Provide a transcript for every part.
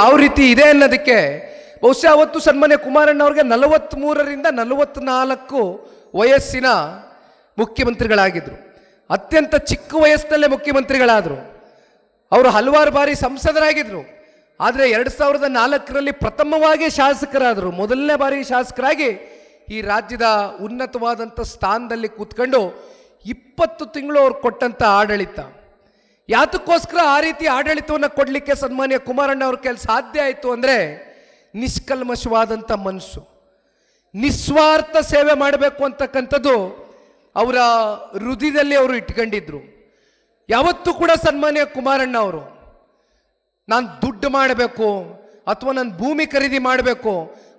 ಯಾವ ರೀತಿ ಇದೆ ಅನ್ನೋದಕ್ಕೆ ಬಹುಶಃ ಅವತ್ತು ಸನ್ಮಾನ್ಯ ಕುಮಾರಣ್ಣ ಅವ್ರಿಗೆ 43ರಿಂದ 44 ವಯಸ್ಸಿನ ಮುಖ್ಯಮಂತ್ರಿಗಳಾಗಿದ್ದರು. ಅತ್ಯಂತ ಚಿಕ್ಕ ವಯಸ್ಸಿನಲ್ಲೇ ಮುಖ್ಯಮಂತ್ರಿಗಳಾದರು. ಅವರು ಹಲವಾರು ಬಾರಿ ಸಂಸದರಾಗಿದ್ದರು. ಆದರೆ 2004ರಲ್ಲಿ ಪ್ರಥಮವಾಗಿ ಶಾಸಕರಾದರು. ಮೊದಲನೇ ಬಾರಿ ಶಾಸಕರಾಗಿ ಈ ರಾಜ್ಯದ ಉನ್ನತವಾದಂಥ ಸ್ಥಾನದಲ್ಲಿ ಕೂತ್ಕೊಂಡು 20 ತಿಂಗಳು ಅವ್ರು ಕೊಟ್ಟಂಥ ಆಡಳಿತ, ಯಾತಕ್ಕೋಸ್ಕರ ಆ ರೀತಿ ಆಡಳಿತವನ್ನು ಕೊಡಲಿಕ್ಕೆ ಸನ್ಮಾನ್ಯ ಕುಮಾರಣ್ಣ ಅವ್ರ ಕೈಲಿ ಸಾಧ್ಯ ಆಯಿತು ಅಂದರೆ ನಿಷ್ಕಲ್ಮಶವಾದಂಥ ಮನಸ್ಸು, ನಿಸ್ವಾರ್ಥ ಸೇವೆ ಮಾಡಬೇಕು ಅಂತಕ್ಕಂಥದ್ದು ಅವರ ಹೃದಯದಲ್ಲಿ ಅವರು ಇಟ್ಕೊಂಡಿದ್ರು. ಯಾವತ್ತೂ ಕೂಡ ಸನ್ಮಾನ್ಯ ಕುಮಾರಣ್ಣ ಅವರು ನಾನು ದುಡ್ಡು ಮಾಡಬೇಕು ಅಥವಾ ನಾನು ಭೂಮಿ ಖರೀದಿ ಮಾಡಬೇಕು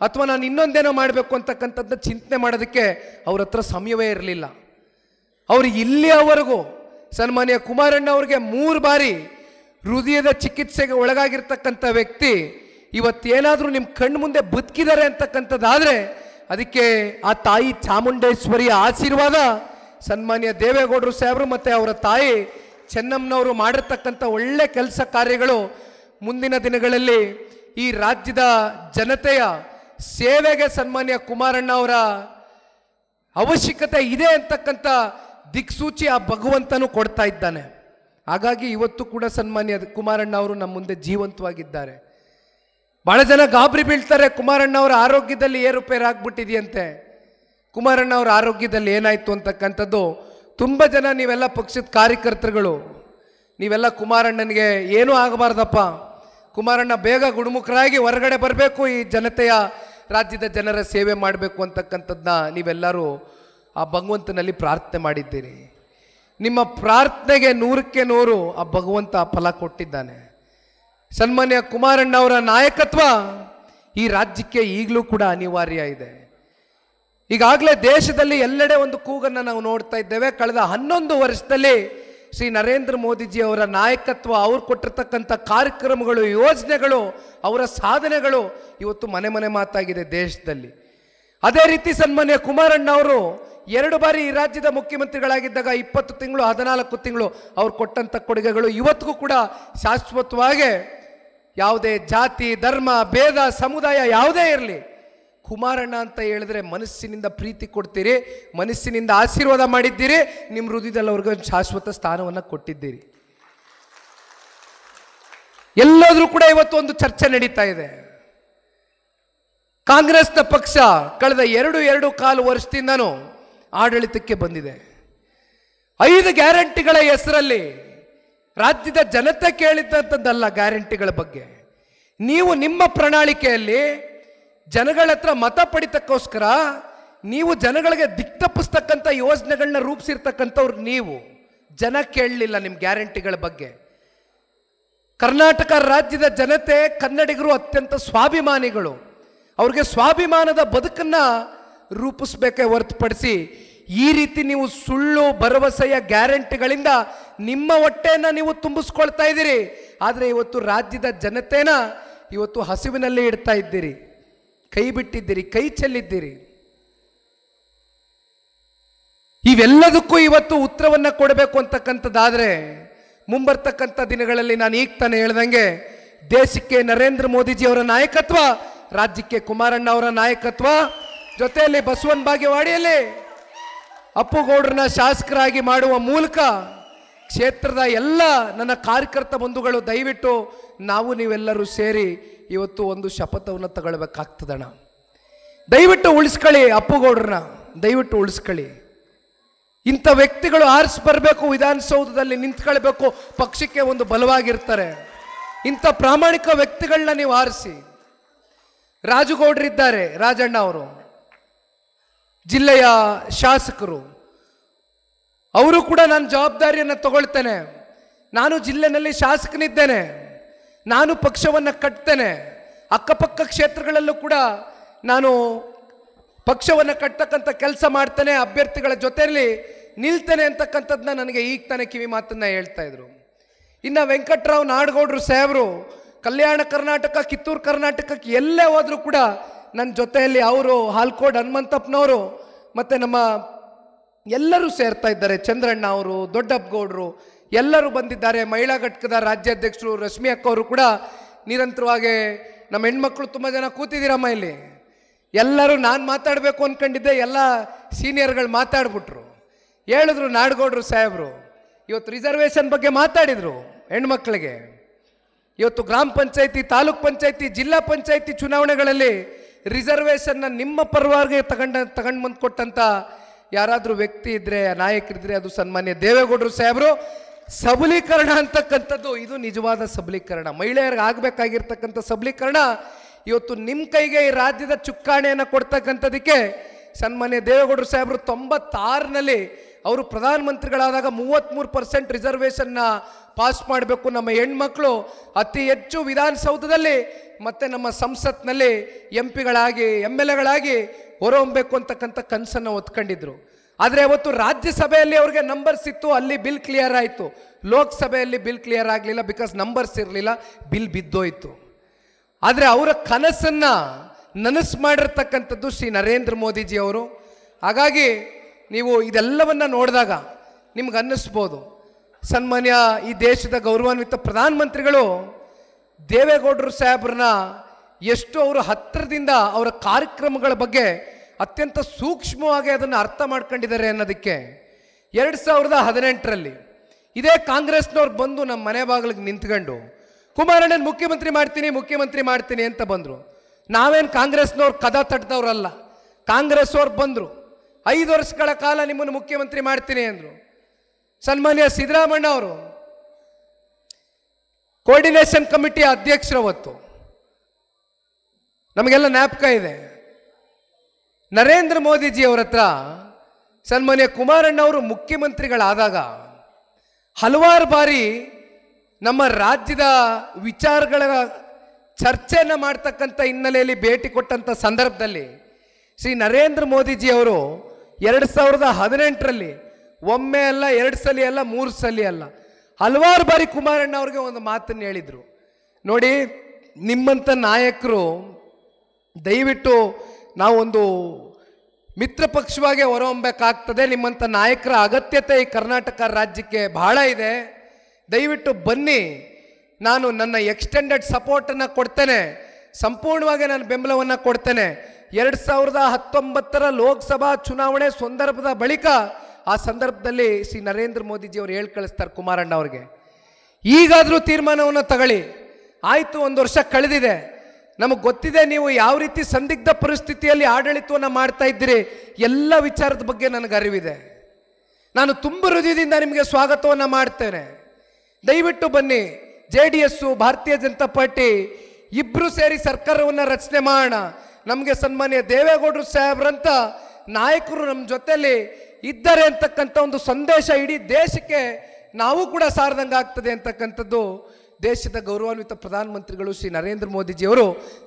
ಅಥವಾ ನಾನು ಇನ್ನೊಂದೇನೋ ಮಾಡಬೇಕು ಅಂತಕ್ಕಂಥದ್ದು ಚಿಂತನೆ ಮಾಡೋದಕ್ಕೆ ಅವ್ರ ಹತ್ರ ಸಮಯವೇ ಇರಲಿಲ್ಲ. ಅವರು ಇಲ್ಲಿಯವರೆಗೂ ಸನ್ಮಾನ್ಯ ಕುಮಾರಣ್ಣ ಅವ್ರಿಗೆ 3 ಬಾರಿ ಹೃದಯದ ಚಿಕಿತ್ಸೆಗೆ ಒಳಗಾಗಿರ್ತಕ್ಕಂಥ ವ್ಯಕ್ತಿ ಇವತ್ತೇನಾದರೂ ನಿಮ್ಮ ಕಣ್ಣು ಮುಂದೆ ಬದುಕಿದ್ದಾರೆ ಅಂತಕ್ಕಂಥದ್ದಾದರೆ ಅದಕ್ಕೆ ಆ ತಾಯಿ ಚಾಮುಂಡೇಶ್ವರಿಯ ಆಶೀರ್ವಾದ, ಸನ್ಮಾನ್ಯ ದೇವೇಗೌಡರು ಸಾಹೇಬರು ಮತ್ತು ಅವರ ತಾಯಿ ಚೆನ್ನಮ್ಮನವರು ಮಾಡಿರ್ತಕ್ಕಂಥ ಒಳ್ಳೆ ಕೆಲಸ ಕಾರ್ಯಗಳು ಮುಂದಿನ ದಿನಗಳಲ್ಲಿ ಈ ರಾಜ್ಯದ ಜನತೆಯ ಸೇವೆಗೆ ಸನ್ಮಾನ್ಯ ಕುಮಾರಣ್ಣ ಅವರ ಅವಶ್ಯಕತೆ ಇದೆ ಅಂತಕ್ಕಂಥ ದಿಕ್ಸೂಚಿ ಆ ಭಗವಂತನು ಕೊಡ್ತಾ ಇದ್ದಾನೆ. ಹಾಗಾಗಿ ಇವತ್ತು ಕೂಡ ಸನ್ಮಾನ್ಯ ಕುಮಾರಣ್ಣ ಅವರು ನಮ್ಮ ಮುಂದೆ ಜೀವಂತವಾಗಿದ್ದಾರೆ. ಭಾಳ ಜನ ಗಾಬರಿ ಬೀಳ್ತಾರೆ, ಕುಮಾರಣ್ಣ ಅವರ ಆರೋಗ್ಯದಲ್ಲಿ ಏರುಪೇರು ಆಗ್ಬಿಟ್ಟಿದೆಯಂತೆ. ಕುಮಾರಣ್ಣ ಅವರ ಆರೋಗ್ಯದಲ್ಲಿ ಏನಾಯಿತು ಅಂತಕ್ಕಂಥದ್ದು ತುಂಬ ಜನ, ನೀವೆಲ್ಲ ಪಕ್ಷದ ಕಾರ್ಯಕರ್ತರುಗಳು, ನೀವೆಲ್ಲ ಕುಮಾರಣ್ಣನಿಗೆ ಏನೂ ಆಗಬಾರ್ದಪ್ಪ, ಕುಮಾರಣ್ಣ ಬೇಗ ಗುಣಮುಖರಾಗಿ ಹೊರಗಡೆ ಬರಬೇಕು, ಈ ಜನತೆಯ ರಾಜ್ಯದ ಜನರ ಸೇವೆ ಮಾಡಬೇಕು ಅಂತಕ್ಕಂಥದ್ದನ್ನ ನೀವೆಲ್ಲರೂ ಆ ಭಗವಂತನಲ್ಲಿ ಪ್ರಾರ್ಥನೆ ಮಾಡಿದ್ದೀರಿ. ನಿಮ್ಮ ಪ್ರಾರ್ಥನೆಗೆ 100ಕ್ಕೆ 100 ಆ ಭಗವಂತ ಫಲ ಕೊಟ್ಟಿದ್ದಾನೆ. ಸನ್ಮಾನ್ಯ ಕುಮಾರಣ್ಣ ಅವರ ನಾಯಕತ್ವ ಈ ರಾಜ್ಯಕ್ಕೆ ಈಗಲೂ ಕೂಡ ಅನಿವಾರ್ಯ ಇದೆ. ಈಗಾಗಲೇ ದೇಶದಲ್ಲಿ ಎಲ್ಲೆಡೆ ಒಂದು ಕೂಗನ್ನು ನಾವು ನೋಡ್ತಾ ಇದ್ದೇವೆ. ಕಳೆದ 11 ವರ್ಷದಲ್ಲಿ ಶ್ರೀ ನರೇಂದ್ರ ಮೋದಿಜಿ ಅವರ ನಾಯಕತ್ವ, ಅವ್ರು ಕೊಟ್ಟಿರ್ತಕ್ಕಂಥ ಕಾರ್ಯಕ್ರಮಗಳು, ಯೋಜನೆಗಳು, ಅವರ ಸಾಧನೆಗಳು ಇವತ್ತು ಮನೆ ಮನೆ ಮಾತಾಗಿದೆ ದೇಶದಲ್ಲಿ. ಅದೇ ರೀತಿ ಸನ್ಮಾನ್ಯ ಕುಮಾರಣ್ಣ ಅವರು 2 ಬಾರಿ ಈ ರಾಜ್ಯದ ಮುಖ್ಯಮಂತ್ರಿಗಳಾಗಿದ್ದಾಗ 20 ತಿಂಗಳು 14 ತಿಂಗಳು ಅವ್ರು ಕೊಟ್ಟಂಥ ಕೊಡುಗೆಗಳು ಇವತ್ತಿಗೂ ಕೂಡ ಶಾಶ್ವತವಾಗಿ, ಯಾವುದೇ ಜಾತಿ ಧರ್ಮ ಭೇದ ಸಮುದಾಯ ಯಾವುದೇ ಇರಲಿ, ಕುಮಾರಣ್ಣ ಅಂತ ಹೇಳಿದ್ರೆ ಮನಸ್ಸಿನಿಂದ ಪ್ರೀತಿ ಕೊಡ್ತೀರಿ, ಮನಸ್ಸಿನಿಂದ ಆಶೀರ್ವಾದ ಮಾಡಿದ್ದೀರಿ, ನಿಮ್ಮ ಹೃದಯದಲ್ಲಿ ಅವ್ರಿಗೆ ಒಂದು ಶಾಶ್ವತ ಸ್ಥಾನವನ್ನು ಕೊಟ್ಟಿದ್ದೀರಿ. ಎಲ್ಲಾದರೂ ಕೂಡ ಇವತ್ತು ಒಂದು ಚರ್ಚೆ ನಡೀತಾ ಇದೆ. ಕಾಂಗ್ರೆಸ್ನ ಪಕ್ಷ ಕಳೆದ 2.25 ವರ್ಷದಿಂದನೂ ಆಡಳಿತಕ್ಕೆ ಬಂದಿದೆ. 5 ಗ್ಯಾರಂಟಿಗಳ ಹೆಸರಲ್ಲಿ ರಾಜ್ಯದ ಜನತೆ ಕೇಳಿದಂಥದ್ದಲ್ಲ ಗ್ಯಾರಂಟಿಗಳ ಬಗ್ಗೆ. ನೀವು ನಿಮ್ಮ ಪ್ರಣಾಳಿಕೆಯಲ್ಲಿ ಜನಗಳ ಹತ್ರ ಮತ ಪಡಿತಕ್ಕೋಸ್ಕರ ನೀವು ಜನಗಳಿಗೆ ದಿಕ್ತಪ್ಪಿಸ್ತಕ್ಕಂಥ ಯೋಜನೆಗಳನ್ನ ರೂಪಿಸಿರ್ತಕ್ಕಂಥವ್ರು ನೀವು. ಜನ ಕೇಳಲಿಲ್ಲ ನಿಮ್ಮ ಗ್ಯಾರಂಟಿಗಳ ಬಗ್ಗೆ. ಕರ್ನಾಟಕ ರಾಜ್ಯದ ಜನತೆ, ಕನ್ನಡಿಗರು ಅತ್ಯಂತ ಸ್ವಾಭಿಮಾನಿಗಳು. ಅವ್ರಿಗೆ ಸ್ವಾಭಿಮಾನದ ಬದುಕನ್ನು ರೂಪಿಸ್ಬೇಕೇ ಹೊರತುಪಡಿಸಿ ಈ ರೀತಿ ನೀವು ಸುಳ್ಳು ಭರವಸೆಯ ಗ್ಯಾರಂಟಿಗಳಿಂದ ನಿಮ್ಮ ಹೊಟ್ಟೆಯನ್ನು ನೀವು ತುಂಬಿಸ್ಕೊಳ್ತಾ ಇದ್ದೀರಿ. ಆದರೆ ಇವತ್ತು ರಾಜ್ಯದ ಜನತೆನ ಇವತ್ತು ಹಸಿವಿನಲ್ಲಿ ಇಡ್ತಾ ಇದ್ದೀರಿ, ಕೈ ಬಿಟ್ಟಿದ್ದೀರಿ, ಕೈ ಚೆಲ್ಲಿದ್ದೀರಿ. ಇವೆಲ್ಲದಕ್ಕೂ ಇವತ್ತು ಉತ್ತರವನ್ನು ಕೊಡಬೇಕು ಅಂತಕ್ಕಂಥದ್ದಾದರೆ ಮುಂಬರ್ತಕ್ಕಂಥ ದಿನಗಳಲ್ಲಿ ನಾನು ಈಗ ತಾನೇ ಹೇಳ್ದಂಗೆ ದೇಶಕ್ಕೆ ನರೇಂದ್ರ ಮೋದಿಜಿ ಅವರ ನಾಯಕತ್ವ, ರಾಜ್ಯಕ್ಕೆ ಕುಮಾರಣ್ಣ ಅವರ ನಾಯಕತ್ವ, ಜೊತೆಯಲ್ಲಿ ಬಸವನ ಬಾಗೇವಾಡಿಯಲ್ಲಿ ಅಪ್ಪುಗೌಡರನ್ನ ಶಾಸಕರಾಗಿ ಮಾಡುವ ಮೂಲಕ ಕ್ಷೇತ್ರದ ಎಲ್ಲ ನನ್ನ ಕಾರ್ಯಕರ್ತ ಬಂಧುಗಳು ದಯವಿಟ್ಟು ನಾವು ನೀವೆಲ್ಲರೂ ಸೇರಿ ಇವತ್ತು ಒಂದು ಶಪಥವನ್ನು ತಗೊಳ್ಬೇಕಾಗ್ತದಣ್ಣ. ದಯವಿಟ್ಟು ಉಳಿಸ್ಕೊಳ್ಳಿ ಅಪ್ಪುಗೌಡರನ್ನ, ದಯವಿಟ್ಟು ಉಳಿಸ್ಕೊಳ್ಳಿ. ಇಂಥ ವ್ಯಕ್ತಿಗಳು ಆರಿಸಿ ಬರಬೇಕು, ವಿಧಾನಸೌಧದಲ್ಲಿ ನಿಂತ್ಕೊಳ್ಬೇಕು, ಪಕ್ಷಕ್ಕೆ ಒಂದು ಬಲವಾಗಿರ್ತಾರೆ. ಇಂಥ ಪ್ರಾಮಾಣಿಕ ವ್ಯಕ್ತಿಗಳನ್ನ ನೀವು ಆರಿಸಿ. ರಾಜುಗೌಡರಿದ್ದಾರೆ, ರಾಜಣ್ಣ ಅವರು ಜಿಲ್ಲೆಯ ಶಾಸಕರು, ಅವರು ಕೂಡ ನಾನು ಜವಾಬ್ದಾರಿಯನ್ನು ತಗೊಳ್ತೇನೆ. ನಾನು ಜಿಲ್ಲೆಯಲ್ಲಿ ಶಾಸಕನಿದ್ದೇನೆ, ನಾನು ಪಕ್ಷವನ್ನು ಕಟ್ತೇನೆ, ಅಕ್ಕಪಕ್ಕ ಕ್ಷೇತ್ರಗಳಲ್ಲೂ ಕೂಡ ನಾನು ಪಕ್ಷವನ್ನು ಕಟ್ಟತಕ್ಕಂಥ ಕೆಲಸ ಮಾಡ್ತೇನೆ, ಅಭ್ಯರ್ಥಿಗಳ ಜೊತೆಯಲ್ಲಿ ನಿಲ್ತೇನೆ ಅಂತಕ್ಕಂಥದ್ದನ್ನ ನನಗೆ ಈಗ ತಾನೇ ಕಿವಿ ಮಾತನ್ನು ಹೇಳ್ತಾ ಇದ್ರು. ಇನ್ನು ವೆಂಕಟರಾವ್ ನಾಡಗೌಡರು ಸಾಹೇಬರು ಕಲ್ಯಾಣ ಕರ್ನಾಟಕ, ಕಿತ್ತೂರು ಕರ್ನಾಟಕಕ್ಕೆ ಎಲ್ಲೇ ಹೋದರೂ ಕೂಡ ನನ್ನ ಜೊತೆಯಲ್ಲಿ ಅವರು, ಹಾಲ್ಕೋಡ್ ಹನುಮಂತಪ್ಪನವರು ಮತ್ತು ನಮ್ಮ ಎಲ್ಲರೂ ಸೇರ್ತಾ ಇದ್ದಾರೆ. ಚಂದ್ರಣ್ಣ ಅವರು, ದೊಡ್ಡಪ್ಪಗೌಡರು ಎಲ್ಲರೂ ಬಂದಿದ್ದಾರೆ. ಮಹಿಳಾ ಘಟಕದ ರಾಜ್ಯಾಧ್ಯಕ್ಷರು ರಶ್ಮಿ ಅಕ್ಕ ಅವರು ಕೂಡ ನಿರಂತರವಾಗಿ ನಮ್ಮ ಹೆಣ್ಮಕ್ಳು ತುಂಬ ಜನ ಕೂತಿದ್ದೀರಮ್ಮ ಇಲ್ಲಿ. ಎಲ್ಲರೂ ನಾನು ಮಾತಾಡಬೇಕು ಅಂದ್ಕೊಂಡಿದ್ದೆ, ಎಲ್ಲ ಸೀನಿಯರ್ಗಳು ಮಾತಾಡ್ಬಿಟ್ರು, ಹೇಳಿದ್ರು ನಾಡಗೌಡರು ಸಾಹೇಬರು. ಇವತ್ತು ರಿಸರ್ವೇಷನ್ ಬಗ್ಗೆ ಮಾತಾಡಿದರು ಹೆಣ್ಮಕ್ಳಿಗೆ. ಇವತ್ತು ಗ್ರಾಮ ಪಂಚಾಯತಿ, ತಾಲೂಕ್ ಪಂಚಾಯತಿ, ಜಿಲ್ಲಾ ಪಂಚಾಯತಿ ಚುನಾವಣೆಗಳಲ್ಲಿ ರಿಸರ್ವೇಷನ್ನ ನಿಮ್ಮ ಪರವಾಗಿ ತಗೊಂಡು ಬಂದು ಕೊಟ್ಟಂಥ ಯಾರಾದರೂ ವ್ಯಕ್ತಿ ಇದ್ದರೆ, ನಾಯಕರಿದ್ದರೆ ಅದು ಸನ್ಮಾನ್ಯ ದೇವೇಗೌಡರು ಸಾಹೇಬರು. ಸಬಲೀಕರಣ ಅಂತಕ್ಕಂಥದ್ದು ಇದು ನಿಜವಾದ ಸಬಲೀಕರಣ, ಮಹಿಳೆಯರಿಗೆ ಆಗಬೇಕಾಗಿರ್ತಕ್ಕಂಥ ಸಬಲೀಕರಣ ಇವತ್ತು ನಿಮ್ಮ ಕೈಗೆ ಈ ರಾಜ್ಯದ ಚುಕ್ಕಾಣಿಯನ್ನು ಕೊಡ್ತಕ್ಕಂಥದಕ್ಕೆ ಸನ್ಮಾನ್ಯ ದೇವೇಗೌಡರು ಸಾಹೇಬರು 96ರಲ್ಲಿ ಅವರು ಪ್ರಧಾನಮಂತ್ರಿಗಳಾದಾಗ 33% ರಿಸರ್ವೇಷನ್ನ ಪಾಸ್ ಮಾಡಬೇಕು, ನಮ್ಮ ಹೆಣ್ಮಕ್ಳು ಅತಿ ಹೆಚ್ಚು ವಿಧಾನಸೌಧದಲ್ಲಿ ಮತ್ತು ನಮ್ಮ ಸಂಸತ್ನಲ್ಲಿ ಎಂಪಿಗಳಾಗಿ MLAಗಳಾಗಿ ಹೊರಹೊಮ್ಮಬೇಕು ಅಂತಕ್ಕಂಥ ಕನಸನ್ನು ಹೊತ್ಕೊಂಡಿದ್ರು. ಆದರೆ ಅವತ್ತು ರಾಜ್ಯಸಭೆಯಲ್ಲಿ ಅವ್ರಿಗೆ ನಂಬರ್ಸ್ ಇತ್ತು, ಅಲ್ಲಿ ಬಿಲ್ ಕ್ಲಿಯರ್ ಆಯಿತು. ಲೋಕಸಭೆಯಲ್ಲಿ ಬಿಲ್ ಕ್ಲಿಯರ್ ಆಗಲಿಲ್ಲ, ಬಿಕಾಸ್ ನಂಬರ್ಸ್ ಇರಲಿಲ್ಲ, ಬಿಲ್ ಬಿದ್ದೋಯ್ತು. ಆದರೆ ಅವರ ಕನಸನ್ನು ನನಸು ಮಾಡಿರ್ತಕ್ಕಂಥದ್ದು ಶ್ರೀ ನರೇಂದ್ರ ಮೋದಿಜಿ ಅವರು. ಹಾಗಾಗಿ ನೀವು ಇದೆಲ್ಲವನ್ನು ನೋಡಿದಾಗ ನಿಮ್ಗೆ ಅನ್ನಿಸ್ಬೋದು, ಸನ್ಮಾನ್ಯ ಈ ದೇಶದ ಗೌರವಾನ್ವಿತ ಪ್ರಧಾನಮಂತ್ರಿಗಳು ದೇವೇಗೌಡರು ಸಾಹೇಬ್ರನ್ನ ಎಷ್ಟು ಅವರು ಹತ್ತಿರದಿಂದ ಅವರ ಕಾರ್ಯಕ್ರಮಗಳ ಬಗ್ಗೆ ಅತ್ಯಂತ ಸೂಕ್ಷ್ಮವಾಗಿ ಅದನ್ನು ಅರ್ಥ ಮಾಡ್ಕೊಂಡಿದ್ದಾರೆ ಅನ್ನೋದಕ್ಕೆ 2018ರಲ್ಲಿ ಇದೇ ಕಾಂಗ್ರೆಸ್ನವ್ರು ಬಂದು ನಮ್ಮ ಮನೆ ಬಾಗಿಲಿಗೆ ನಿಂತ್ಕೊಂಡು ಕುಮಾರಣ್ಣನ ಮುಖ್ಯಮಂತ್ರಿ ಮಾಡ್ತೀನಿ ಅಂತ ಬಂದರು. ನಾವೇನು ಕಾಂಗ್ರೆಸ್ನವ್ರು ಕದ ತಟ್ಟದವ್ರಲ್ಲ, ಕಾಂಗ್ರೆಸ್ ಅವ್ರು ಬಂದರು, 5 ವರ್ಷಗಳ ಕಾಲ ನಿಮ್ಮನ್ನು ಮುಖ್ಯಮಂತ್ರಿ ಮಾಡ್ತೀನಿ ಅಂದರು. ಸನ್ಮಾನ್ಯ ಸಿದ್ದರಾಮಣ್ಣ ಅವರು ಕೋಆರ್ಡಿನೇಷನ್ ಕಮಿಟಿಯ ಅಧ್ಯಕ್ಷರವತ್ತು, ನಮಗೆಲ್ಲ ಜ್ಞಾಪಕ ಇದೆ. ನರೇಂದ್ರ ಮೋದಿಜಿ ಅವರ ಹತ್ರ ಸನ್ಮಾನ್ಯ ಕುಮಾರಣ್ಣ ಅವರು ಮುಖ್ಯಮಂತ್ರಿಗಳಾದಾಗ ಹಲವಾರು ಬಾರಿ ನಮ್ಮ ರಾಜ್ಯದ ವಿಚಾರಗಳ ಚರ್ಚೆಯನ್ನು ಮಾಡ್ತಕ್ಕಂಥ ಹಿನ್ನೆಲೆಯಲ್ಲಿ ಭೇಟಿ ಕೊಟ್ಟಂಥ ಸಂದರ್ಭದಲ್ಲಿ ಶ್ರೀ ನರೇಂದ್ರ ಮೋದಿಜಿ ಅವರು 2018ರಲ್ಲಿ ಒಮ್ಮೆ ಅಲ್ಲ, 2 ಸಲ ಅಲ್ಲ, 3 ಸಲ ಅಲ್ಲ, ಹಲವಾರು ಬಾರಿ ಕುಮಾರಣ್ಣ ಅವ್ರಿಗೆ ಒಂದು ಮಾತನ್ನು ಹೇಳಿದರು. ನೋಡಿ, ನಿಮ್ಮಂಥ ನಾಯಕರು ದಯವಿಟ್ಟು ನಾವೊಂದು ಮಿತ್ರ ಪಕ್ಷವಾಗಿ ಹೊರಹೊಮ್ಮಬೇಕಾಗ್ತದೆ, ನಿಮ್ಮಂಥ ನಾಯಕರ ಅಗತ್ಯತೆ ಈ ಕರ್ನಾಟಕ ರಾಜ್ಯಕ್ಕೆ ಬಹಳ ಇದೆ, ದಯವಿಟ್ಟು ಬನ್ನಿ, ನಾನು ನನ್ನ ಎಕ್ಸ್ಟೆಂಡೆಡ್ ಸಪೋರ್ಟನ್ನು ಕೊಡ್ತೇನೆ, ಸಂಪೂರ್ಣವಾಗಿ ನಾನು ಬೆಂಬಲವನ್ನು ಕೊಡ್ತೇನೆ. 2019ರ ಲೋಕಸಭಾ ಚುನಾವಣೆ ಸಂದರ್ಭದ ಬಳಿಕ ಆ ಸಂದರ್ಭದಲ್ಲಿ ಶ್ರೀ ನರೇಂದ್ರ ಮೋದಿಜಿ ಅವರು ಹೇಳಿ ಕಳಿಸ್ತಾರೆ ಕುಮಾರಣ್ಣ ಅವ್ರಿಗೆ, ಈಗಾದರೂ ತೀರ್ಮಾನವನ್ನು ತಗೊಳ್ಳಿ, ಆಯಿತು 1 ವರ್ಷ ಕಳೆದಿದೆ, ನಮಗೆ ಗೊತ್ತಿದೆ ನೀವು ಯಾವ ರೀತಿ ಸಂದಿಗ್ಧ ಪರಿಸ್ಥಿತಿಯಲ್ಲಿ ಆಡಳಿತವನ್ನು ಮಾಡ್ತಾ ಇದ್ದೀರಿ, ಎಲ್ಲ ವಿಚಾರದ ಬಗ್ಗೆ ನನಗೆ ಅರಿವಿದೆ, ನಾನು ತುಂಬ ಹೃದಯದಿಂದ ನಿಮಗೆ ಸ್ವಾಗತವನ್ನು ಮಾಡ್ತೇನೆ, ದಯವಿಟ್ಟು ಬನ್ನಿ, JDS ಭಾರತೀಯ ಜನತಾ ಪಾರ್ಟಿ ಇಬ್ಬರು ಸೇರಿ ಸರ್ಕಾರವನ್ನು ರಚನೆ ಮಾಡೋಣ, ನಮಗೆ ಸನ್ಮಾನ್ಯ ದೇವೇಗೌಡರು ಸಾಹೇಬ್ರಂತ ನಾಯಕರು ನಮ್ಮ ಜೊತೆಯಲ್ಲಿ ಇದ್ದಾರೆ ಅಂತಕ್ಕಂಥ ಒಂದು ಸಂದೇಶ ಇಡೀ ದೇಶಕ್ಕೆ ನಾವು ಕೂಡ ಸಾರದಂಗೆ ಆಗ್ತದೆ ಅಂತಕ್ಕಂಥದ್ದು ದೇಶದ ಗೌರವಾನ್ವಿತ ಪ್ರಧಾನಮಂತ್ರಿಗಳು ಶ್ರೀ ನರೇಂದ್ರ ಮೋದಿಜಿಯವರು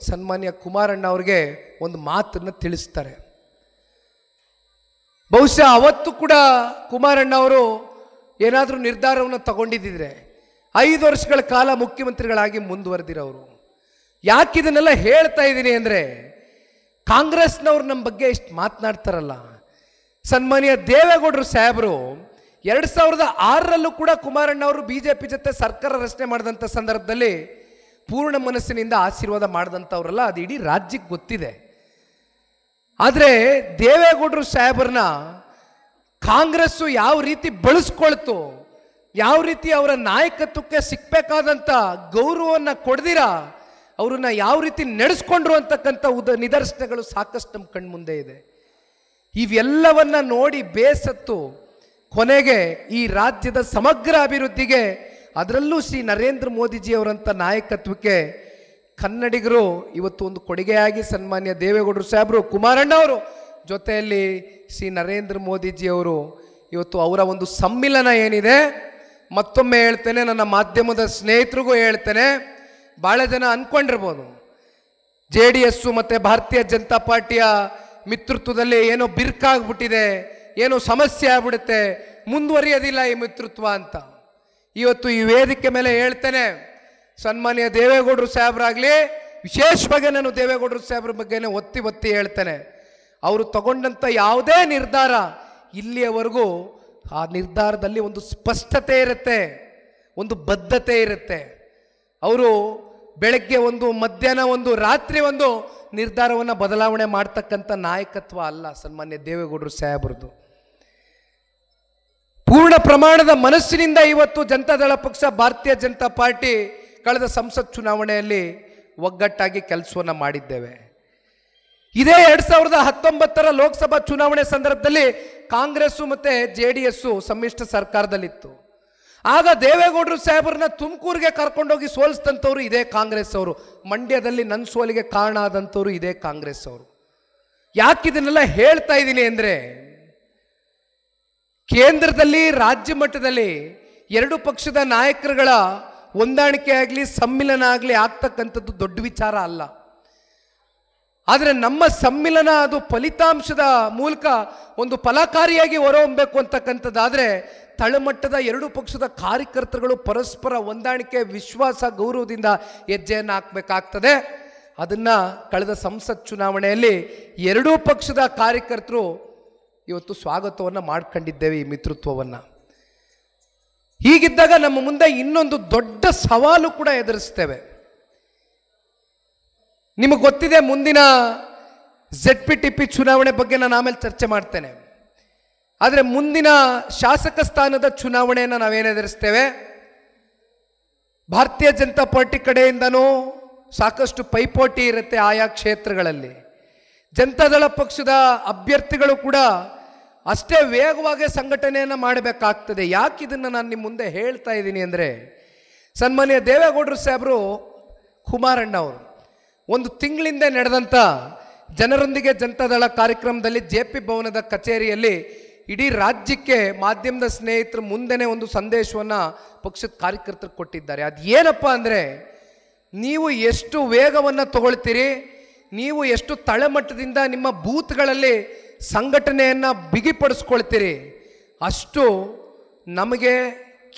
ಸನ್ಮಾನ್ಯ ಕುಮಾರಣ್ಣ ಅವರಿಗೆ ಒಂದು ಮಾತನ್ನು ತಿಳಿಸ್ತಾರೆ. ಬಹುಶಃ ಅವತ್ತು ಕೂಡ ಕುಮಾರಣ್ಣ ಅವರು ಏನಾದರೂ ನಿರ್ಧಾರವನ್ನು ತಗೊಂಡಿದ್ದಿದ್ರೆ 5 ವರ್ಷಗಳ ಕಾಲ ಮುಖ್ಯಮಂತ್ರಿಗಳಾಗಿ ಮುಂದುವರೆದಿರೋರು. ಯಾಕೆ ಇದನ್ನೆಲ್ಲ ಹೇಳ್ತಾ ಇದ್ದೀನಿ ಅಂದರೆ, ಕಾಂಗ್ರೆಸ್ನವ್ರು ನಮ್ಮ ಬಗ್ಗೆ ಇಷ್ಟು ಮಾತನಾಡ್ತಾರಲ್ಲ, ಸನ್ಮಾನ್ಯ ದೇವೇಗೌಡರು ಸಾಹೇಬರು 2006ರಲ್ಲೂ ಕೂಡ ಕುಮಾರಣ್ಣ ಅವರು BJP ಜೊತೆ ಸರ್ಕಾರ ರಚನೆ ಮಾಡಿದಂಥ ಸಂದರ್ಭದಲ್ಲಿ ಪೂರ್ಣ ಮನಸ್ಸಿನಿಂದ ಆಶೀರ್ವಾದ ಮಾಡಿದಂಥವ್ರಲ್ಲ, ಅದು ಇಡೀ ರಾಜ್ಯಕ್ಕೆ ಗೊತ್ತಿದೆ. ಆದರೆ ದೇವೇಗೌಡರು ಸಾಹೇಬ್ರನ್ನ ಕಾಂಗ್ರೆಸ್ಸು ಯಾವ ರೀತಿ ಬಳಸ್ಕೊಳ್ತು, ಯಾವ ರೀತಿ ಅವರ ನಾಯಕತ್ವಕ್ಕೆ ಸಿಕ್ಕಬೇಕಾದಂಥ ಗೌರವವನ್ನು ಕೊಡ್ದಿರ ಅವ್ರನ್ನ ಯಾವ ರೀತಿ ನಡೆಸ್ಕೊಂಡ್ರು ಅಂತಕ್ಕಂಥ ನಿದರ್ಶನಗಳು ಸಾಕಷ್ಟು ನಮ್ಮ ಕಣ್ಮುಂದೆ ಇದೆ. ಇವೆಲ್ಲವನ್ನ ನೋಡಿ ಬೇಸತ್ತು ಕೊನೆಗೆ ಈ ರಾಜ್ಯದ ಸಮಗ್ರ ಅಭಿವೃದ್ಧಿಗೆ, ಅದರಲ್ಲೂ ಶ್ರೀ ನರೇಂದ್ರ ಮೋದಿಜಿಯವರಂಥ ನಾಯಕತ್ವಕ್ಕೆ ಕನ್ನಡಿಗರು ಇವತ್ತು ಒಂದು ಕೊಡುಗೆಯಾಗಿ ಸನ್ಮಾನ್ಯ ದೇವೇಗೌಡರು ಸಾಹೇಬರು, ಕುಮಾರಣ್ಣ ಅವರು ಜೊತೆಯಲ್ಲಿ ಶ್ರೀ ನರೇಂದ್ರ ಮೋದಿಜಿಯವರು ಇವತ್ತು ಅವರ ಒಂದು ಸಮ್ಮಿಲನ ಏನಿದೆ, ಮತ್ತೊಮ್ಮೆ ಹೇಳ್ತೇನೆ, ನನ್ನ ಮಾಧ್ಯಮದ ಸ್ನೇಹಿತರಿಗೂ ಹೇಳ್ತೇನೆ, ಭಾಳ ಜನ ಅಂದ್ಕೊಂಡಿರ್ಬೋದು JDS ಮತ್ತು ಭಾರತೀಯ ಜನತಾ ಪಾರ್ಟಿಯ ಮಿತ್ರತ್ವದಲ್ಲಿ ಏನೋ ಬಿರ್ಕಾಗ್ಬಿಟ್ಟಿದೆ, ಏನೋ ಸಮಸ್ಯೆ ಆಗ್ಬಿಡುತ್ತೆ, ಮುಂದುವರಿಯೋದಿಲ್ಲ ಈ ಮಿತ್ರತ್ವ ಅಂತ. ಇವತ್ತು ಈ ವೇದಿಕೆ ಮೇಲೆ ಹೇಳ್ತೇನೆ, ಸನ್ಮಾನ್ಯ ದೇವೇಗೌಡರು ಸಾಹೇಬರಾಗಲಿ, ವಿಶೇಷವಾಗಿ ನಾನು ದೇವೇಗೌಡರು ಸಾಹೇಬ್ರ ಬಗ್ಗೆನೇ ಒತ್ತಿ ಹೇಳ್ತೇನೆ, ಅವರು ತಗೊಂಡಂಥ ಯಾವುದೇ ನಿರ್ಧಾರ ಇಲ್ಲಿಯವರೆಗೂ ಆ ನಿರ್ಧಾರದಲ್ಲಿ ಒಂದು ಸ್ಪಷ್ಟತೆ ಇರುತ್ತೆ, ಒಂದು ಬದ್ಧತೆ ಇರುತ್ತೆ. ಅವರು ಬೆಳಗ್ಗೆ ಒಂದು, ಮಧ್ಯಾಹ್ನ ಒಂದು, ರಾತ್ರಿ ಒಂದು ನಿರ್ಧಾರವನ್ನು ಬದಲಾವಣೆ ಮಾಡ್ತಕ್ಕಂಥ ನಾಯಕತ್ವ ಅಲ್ಲ ಸನ್ಮಾನ್ಯ ದೇವೇಗೌಡರು ಸಾಹೇಬರದು. ಪೂರ್ಣ ಪ್ರಮಾಣದ ಮನಸ್ಸಿನಿಂದ ಇವತ್ತು ಜನತಾದಳ ಪಕ್ಷ, ಭಾರತೀಯ ಜನತಾ ಪಾರ್ಟಿ ಕಳೆದ ಸಂಸತ್ ಚುನಾವಣೆಯಲ್ಲಿ ಒಗ್ಗಟ್ಟಾಗಿ ಕೆಲಸವನ್ನು ಮಾಡಿದ್ದೇವೆ. ಇದೇ 2019 ಲೋಕಸಭಾ ಚುನಾವಣೆ ಸಂದರ್ಭದಲ್ಲಿ ಕಾಂಗ್ರೆಸ್ಸು ಮತ್ತು JDS ಸಮ್ಮಿಶ್ರ ಸರ್ಕಾರದಲ್ಲಿತ್ತು. ಆಗ ದೇವೇಗೌಡರು ಸಾಹೇಬರನ್ನ ತುಮಕೂರಿಗೆ ಕರ್ಕೊಂಡೋಗಿ ಸೋಲಿಸಿದಂಥವ್ರು ಇದೇ ಕಾಂಗ್ರೆಸ್ ಅವರು. ಮಂಡ್ಯದಲ್ಲಿ ನನ್ನ ಸೋಲಿಗೆ ಕಾರಣ ಆದಂಥವ್ರು ಇದೇ ಕಾಂಗ್ರೆಸ್ ಅವರು. ಯಾಕಿದನ್ನೆಲ್ಲ ಹೇಳ್ತಾ ಇದ್ದೀನಿ ಅಂದರೆ, ಕೇಂದ್ರದಲ್ಲಿ ರಾಜ್ಯ ಮಟ್ಟದಲ್ಲಿ ಎರಡು ಪಕ್ಷದ ನಾಯಕರುಗಳ ಹೊಂದಾಣಿಕೆ ಆಗಲಿ, ಸಮ್ಮಿಲನ ಆಗಲಿ ಆಗ್ತಕ್ಕಂಥದ್ದು ದೊಡ್ಡ ವಿಚಾರ ಅಲ್ಲ. ಆದರೆ ನಮ್ಮ ಸಮ್ಮಿಲನ ಅದು ಫಲಿತಾಂಶದ ಮೂಲಕ ಒಂದು ಫಲಕಾರಿಯಾಗಿ ಹೊರಹೊಮ್ಮಬೇಕು ಅಂತಕ್ಕಂಥದ್ದಾದರೆ ತಳಮಟ್ಟದ ಎರಡು ಪಕ್ಷದ ಕಾರ್ಯಕರ್ತರುಗಳು ಪರಸ್ಪರ ಹೊಂದಾಣಿಕೆ, ವಿಶ್ವಾಸ, ಗೌರವದಿಂದ ಹೆಜ್ಜೆಯನ್ನು ಹಾಕಬೇಕಾಗ್ತದೆ. ಅದನ್ನು ಕಳೆದ ಸಂಸತ್ ಚುನಾವಣೆಯಲ್ಲಿ ಎರಡೂ ಪಕ್ಷದ ಕಾರ್ಯಕರ್ತರು ಇವತ್ತು ಸ್ವಾಗತವನ್ನು ಮಾಡ್ಕೊಂಡಿದ್ದೇವೆ, ಈ ಮಿತ್ರತ್ವವನ್ನು. ಹೀಗಿದ್ದಾಗ ನಮ್ಮ ಮುಂದೆ ಇನ್ನೊಂದು ದೊಡ್ಡ ಸವಾಲು ಕೂಡ ಎದುರಿಸ್ತೇವೆ. ನಿಮಗೆ ಗೊತ್ತಿದೆ, ಮುಂದಿನ ZPTP ಚುನಾವಣೆ ಬಗ್ಗೆ ನಾನು ಆಮೇಲೆ ಚರ್ಚೆ ಮಾಡ್ತೇನೆ. ಆದರೆ ಮುಂದಿನ ಶಾಸಕ ಸ್ಥಾನದ ಚುನಾವಣೆಯನ್ನು ನಾವೇನು ಎದುರಿಸ್ತೇವೆ, ಭಾರತೀಯ ಜನತಾ ಪಾರ್ಟಿ ಕಡೆಯಿಂದನೂ ಸಾಕಷ್ಟು ಪೈಪೋಟಿ ಇರುತ್ತೆ ಆಯಾ ಕ್ಷೇತ್ರಗಳಲ್ಲಿ. ಜನತಾದಳ ಪಕ್ಷದ ಅಭ್ಯರ್ಥಿಗಳು ಕೂಡ ಅಷ್ಟೇ ವೇಗವಾಗಿ ಸಂಘಟನೆಯನ್ನು ಮಾಡಬೇಕಾಗ್ತದೆ. ಯಾಕೆ ಇದನ್ನು ನಾನು ನಿಮ್ಮ ಮುಂದೆ ಹೇಳ್ತಾ ಇದ್ದೀನಿ ಅಂದರೆ, ಸನ್ಮಾನ್ಯ ದೇವೇಗೌಡರು ಸಾಹೇಬರು, ಕುಮಾರಣ್ಣ ಅವರು ಒಂದು ತಿಂಗಳಿಂದ ನಡೆದಂಥ ಜನರೊಂದಿಗೆ ಜನತಾದಳ ಕಾರ್ಯಕ್ರಮದಲ್ಲಿ JP ಭವನದ ಕಚೇರಿಯಲ್ಲಿ ಇಡೀ ರಾಜ್ಯಕ್ಕೆ ಮಾಧ್ಯಮದ ಸ್ನೇಹಿತರು ಮುಂದೆನೇ ಒಂದು ಸಂದೇಶವನ್ನು ಪಕ್ಷದ ಕಾರ್ಯಕರ್ತರು ಕೊಟ್ಟಿದ್ದಾರೆ. ಅದು ಏನಪ್ಪ ಅಂದರೆ, ನೀವು ಎಷ್ಟು ವೇಗವನ್ನು ತಗೊಳ್ತೀರಿ, ನೀವು ಎಷ್ಟು ತಳಮಟ್ಟದಿಂದ ನಿಮ್ಮ ಬೂತ್ಗಳಲ್ಲಿ ಸಂಘಟನೆಯನ್ನು ಬಿಗಿಪಡಿಸ್ಕೊಳ್ತೀರಿ, ಅಷ್ಟು ನಮಗೆ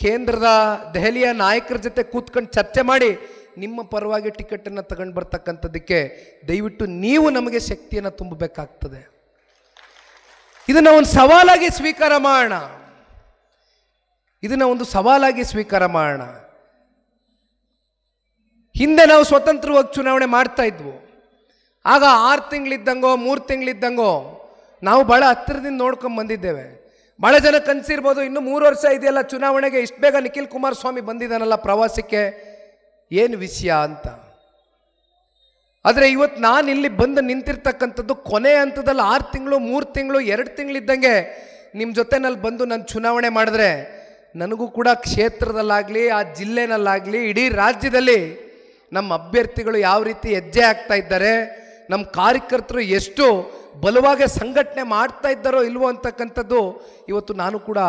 ಕೇಂದ್ರದ ದೆಹಲಿಯ ನಾಯಕರ ಜೊತೆ ಕೂತ್ಕೊಂಡು ಚರ್ಚೆ ಮಾಡಿ ನಿಮ್ಮ ಪರವಾಗಿ ಟಿಕೆಟನ್ನು ತಗೊಂಡು ಬರ್ತಕ್ಕಂಥದ್ದಕ್ಕೆ ದಯವಿಟ್ಟು ನೀವು ನಮಗೆ ಶಕ್ತಿಯನ್ನು ತುಂಬಬೇಕಾಗ್ತದೆ. ಇದನ್ನು ಒಂದು ಸವಾಲಾಗಿ ಸ್ವೀಕಾರ ಮಾಡೋಣ, ಇದನ್ನು ಒಂದು ಸವಾಲಾಗಿ ಸ್ವೀಕಾರ ಮಾಡೋಣ. ಹಿಂದೆ ನಾವು ಸ್ವತಂತ್ರವಾಗಿ ಚುನಾವಣೆ ಮಾಡ್ತಾ ಇದ್ವು. ಆಗ 6 ತಿಂಗಳಿದ್ದಂಗೋ 3 ತಿಂಗಳಿದ್ದಂಗೋ ನಾವು ಭಾಳ ಹತ್ತಿರದಿಂದ ನೋಡ್ಕೊಂಡು ಬಂದಿದ್ದೇವೆ. ಭಾಳ ಜನ ಕನಸಿರ್ಬೋದು, ಇನ್ನೂ 3 ವರ್ಷ ಇದೆಯಲ್ಲ ಚುನಾವಣೆಗೆ, ಇಷ್ಟು ಬೇಗ ನಿಖಿಲ್ ಕುಮಾರಸ್ವಾಮಿ ಬಂದಿದ್ದಾನಲ್ಲ ಪ್ರವಾಸಕ್ಕೆ, ಏನು ವಿಷಯ ಅಂತ. ಆದರೆ ಇವತ್ತು ನಾನು ಇಲ್ಲಿ ಬಂದು ನಿಂತಿರ್ತಕ್ಕಂಥದ್ದು ಕೊನೆ ಹಂತದಲ್ಲಿ 6 ತಿಂಗಳು, 3 ತಿಂಗಳು, 2 ತಿಂಗಳಿದ್ದಂಗೆ ನಿಮ್ಮ ಜೊತೆನಲ್ಲಿ ಬಂದು ನಾನು ಚುನಾವಣೆ ಮಾಡಿದ್ರೆ ನನಗೂ ಕೂಡ ಕ್ಷೇತ್ರದಲ್ಲಾಗಲಿ, ಆ ಜಿಲ್ಲೆನಲ್ಲಾಗಲಿ, ಇಡೀ ರಾಜ್ಯದಲ್ಲಿ ನಮ್ಮ ಅಭ್ಯರ್ಥಿಗಳು ಯಾವ ರೀತಿ ಹೆಜ್ಜೆ ಆಗ್ತಾ ಇದ್ದಾರೆ, ನಮ್ಮ ಕಾರ್ಯಕರ್ತರು ಎಷ್ಟು ಬಲವಾಗಿ ಸಂಘಟನೆ ಮಾಡ್ತಾ ಇದ್ದಾರೋ ಇಲ್ವೋ ಅಂತಕ್ಕಂಥದ್ದು ಇವತ್ತು ನಾನು ಕೂಡ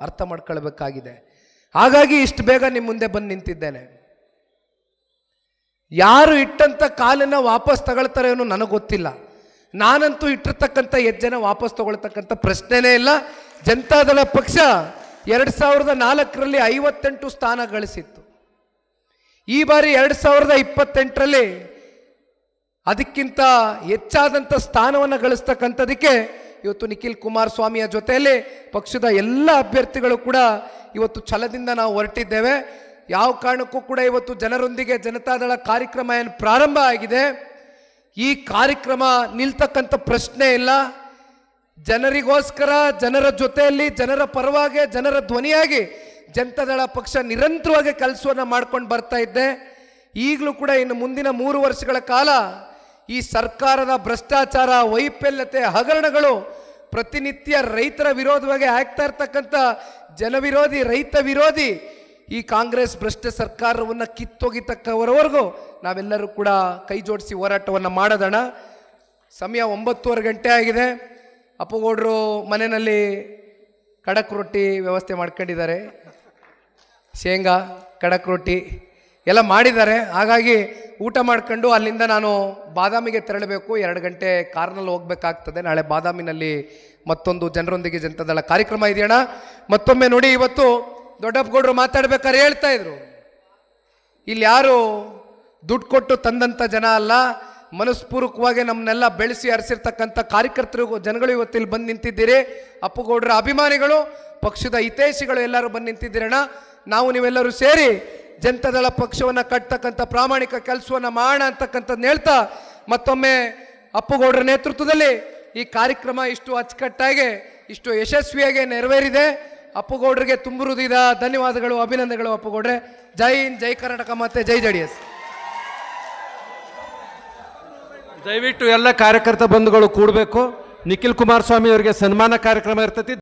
ಅರ್ಥ ಮಾಡ್ಕೊಳ್ಬೇಕಾಗಿದೆ. ಹಾಗಾಗಿ ಇಷ್ಟು ಬೇಗ ನಿಮ್ಮ ಮುಂದೆ ಬಂದು ನಿಂತಿದ್ದೇನೆ. ಯಾರು ಇಟ್ಟಂಥ ಕಾಲನ್ನು ವಾಪಸ್ ತಗೊಳ್ತಾರೆ ಅನ್ನೋ ನನಗೆ ಗೊತ್ತಿಲ್ಲ. ನಾನಂತೂ ಇಟ್ಟಿರ್ತಕ್ಕಂಥ ಹೆಜ್ಜೆನ ವಾಪಸ್ ತಗೊಳ್ತಕ್ಕಂಥ ಪ್ರಶ್ನೆನೇ ಇಲ್ಲ. ಜನತಾದಳ ಪಕ್ಷ 2004ರಲ್ಲಿ 58 ಸ್ಥಾನ ಗಳಿಸಿತ್ತು. ಈ ಬಾರಿ 2028ರಲ್ಲಿ ಅದಕ್ಕಿಂತ ಹೆಚ್ಚಾದಂಥ ಸ್ಥಾನವನ್ನು ಗಳಿಸ್ತಕ್ಕಂಥದಕ್ಕೆ ಇವತ್ತು ನಿಖಿಲ್ ಕುಮಾರಸ್ವಾಮಿಯ ಜೊತೆಯಲ್ಲಿ ಪಕ್ಷದ ಎಲ್ಲ ಅಭ್ಯರ್ಥಿಗಳು ಕೂಡ ಇವತ್ತು ಛಲದಿಂದ ನಾವು ಹೊರಟಿದ್ದೇವೆ. ಯಾವ ಕಾರಣಕ್ಕೂ ಕೂಡ ಇವತ್ತು ಜನರೊಂದಿಗೆ ಜನತಾದಳ ಕಾರ್ಯಕ್ರಮ ಏನು ಪ್ರಾರಂಭ ಆಗಿದೆ, ಈ ಕಾರ್ಯಕ್ರಮ ನಿಲ್ತಕ್ಕಂಥ ಪ್ರಶ್ನೆ ಇಲ್ಲ. ಜನರಿಗೋಸ್ಕರ, ಜನರ ಜೊತೆಯಲ್ಲಿ, ಜನರ ಪರವಾಗಿ, ಜನರ ಧ್ವನಿಯಾಗಿ ಜನತಾದಳ ಪಕ್ಷ ನಿರಂತರವಾಗಿ ಕೆಲಸವನ್ನು ಮಾಡ್ಕೊಂಡು ಬರ್ತಾ ಇದ್ದೆ. ಈಗಲೂ ಕೂಡ ಇನ್ನು ಮುಂದಿನ 3 ವರ್ಷಗಳ ಕಾಲ ಈ ಸರ್ಕಾರದ ಭ್ರಷ್ಟಾಚಾರ, ವೈಫಲ್ಯತೆ, ಹಗರಣಗಳು, ಪ್ರತಿನಿತ್ಯ ರೈತರ ವಿರೋಧವಾಗಿ ಆಗ್ತಾ ಇರ್ತಕ್ಕಂಥ ಜನವಿರೋಧಿ, ರೈತ ವಿರೋಧಿ ಈ ಕಾಂಗ್ರೆಸ್ ಭ್ರಷ್ಟ ಸರ್ಕಾರವನ್ನು ಕಿತ್ತೊಗಿತಕ್ಕವರವರೆಗೂ ನಾವೆಲ್ಲರೂ ಕೂಡ ಕೈ ಜೋಡಿಸಿ ಹೋರಾಟವನ್ನು ಮಾಡೋದಣ. ಸಮಯ 9:15 ಗಂಟೆ ಆಗಿದೆ. ಅಪ್ಪುಗೌಡರು ಮನೆಯಲ್ಲಿ ಖಡಕ್ ರೊಟ್ಟಿ ವ್ಯವಸ್ಥೆ ಮಾಡ್ಕೊಂಡಿದ್ದಾರೆ, ಶೇಂಗಾ ಖಡಕ್ ರೊಟ್ಟಿ ಎಲ್ಲ ಮಾಡಿದ್ದಾರೆ. ಹಾಗಾಗಿ ಊಟ ಮಾಡ್ಕೊಂಡು ಅಲ್ಲಿಂದ ನಾನು ಬಾದಾಮಿಗೆ ತೆರಳಬೇಕು. 2 ಗಂಟೆ ಕಾರ್ನಲ್ಲಿ ಹೋಗ್ಬೇಕಾಗ್ತದೆ. ನಾಳೆ ಬಾದಾಮಿನಲ್ಲಿ ಮತ್ತೊಂದು ಜನರೊಂದಿಗೆ ಜನತಾದಳ ಕಾರ್ಯಕ್ರಮ ಇದೆಯಣ್ಣ. ಮತ್ತೊಮ್ಮೆ ನೋಡಿ, ಇವತ್ತು ದೊಡ್ಡಪ್ಪಗೌಡರು ಮಾತಾಡ್ಬೇಕಾದ್ರೆ ಹೇಳ್ತಾ ಇದ್ರು, ಇಲ್ಲಿ ಯಾರು ದುಡ್ಡು ಕೊಟ್ಟು ತಂದಂಥ ಜನ ಅಲ್ಲ, ಮನಸ್ಪೂರ್ವಕವಾಗಿ ನಮ್ಮನ್ನೆಲ್ಲ ಬೆಳೆಸಿ ಹರಿಸಿರ್ತಕ್ಕಂಥ ಕಾರ್ಯಕರ್ತರು, ಜನಗಳು ಇವತ್ತು ಇಲ್ಲಿ ಬಂದು ನಿಂತಿದ್ದೀರಿ. ಅಪ್ಪುಗೌಡರ ಅಭಿಮಾನಿಗಳು, ಪಕ್ಷದ ಹಿತೈಷಿಗಳು ಎಲ್ಲರೂ ಬಂದು ನಿಂತಿದ್ದೀರಣ್ಣ. ನಾವು ನೀವೆಲ್ಲರೂ ಸೇರಿ ಜನತಾದಳ ಪಕ್ಷವನ್ನು ಕಟ್ತಕ್ಕಂಥ ಪ್ರಾಮಾಣಿಕ ಕೆಲಸವನ್ನು ಮಾಡೋಣ ಅಂತಕ್ಕಂಥದ್ದನ್ನ ಹೇಳ್ತಾ ಮತ್ತೊಮ್ಮೆ ಅಪ್ಪುಗೌಡರ ನೇತೃತ್ವದಲ್ಲಿ ಈ ಕಾರ್ಯಕ್ರಮ ಇಷ್ಟು ಅಚ್ಚುಕಟ್ಟಾಗಿ ಇಷ್ಟು ಯಶಸ್ವಿಯಾಗಿ ನೆರವೇರಿದೆ. ಅಪ್ಪುಗೌಡರಿಗೆ ತುಂಬ ಹೃದಯದ ಧನ್ಯವಾದಗಳು, ಅಭಿನಂದನೆಗಳು ಅಪ್ಪುಗೌಡ್ರೆ. ಜೈ ಹಿಂದ್, ಜೈ ಕರ್ನಾಟಕ, ಮತ್ತೆ ಜೈ JDS. ದಯವಿಟ್ಟು ಎಲ್ಲ ಕಾರ್ಯಕರ್ತ ಬಂಧುಗಳು ಕೂಡಬೇಕು. ನಿಖಿಲ್ ಕುಮಾರಸ್ವಾಮಿ ಅವರಿಗೆ ಸನ್ಮಾನ ಕಾರ್ಯಕ್ರಮ ಇರ್ತೈತಿ.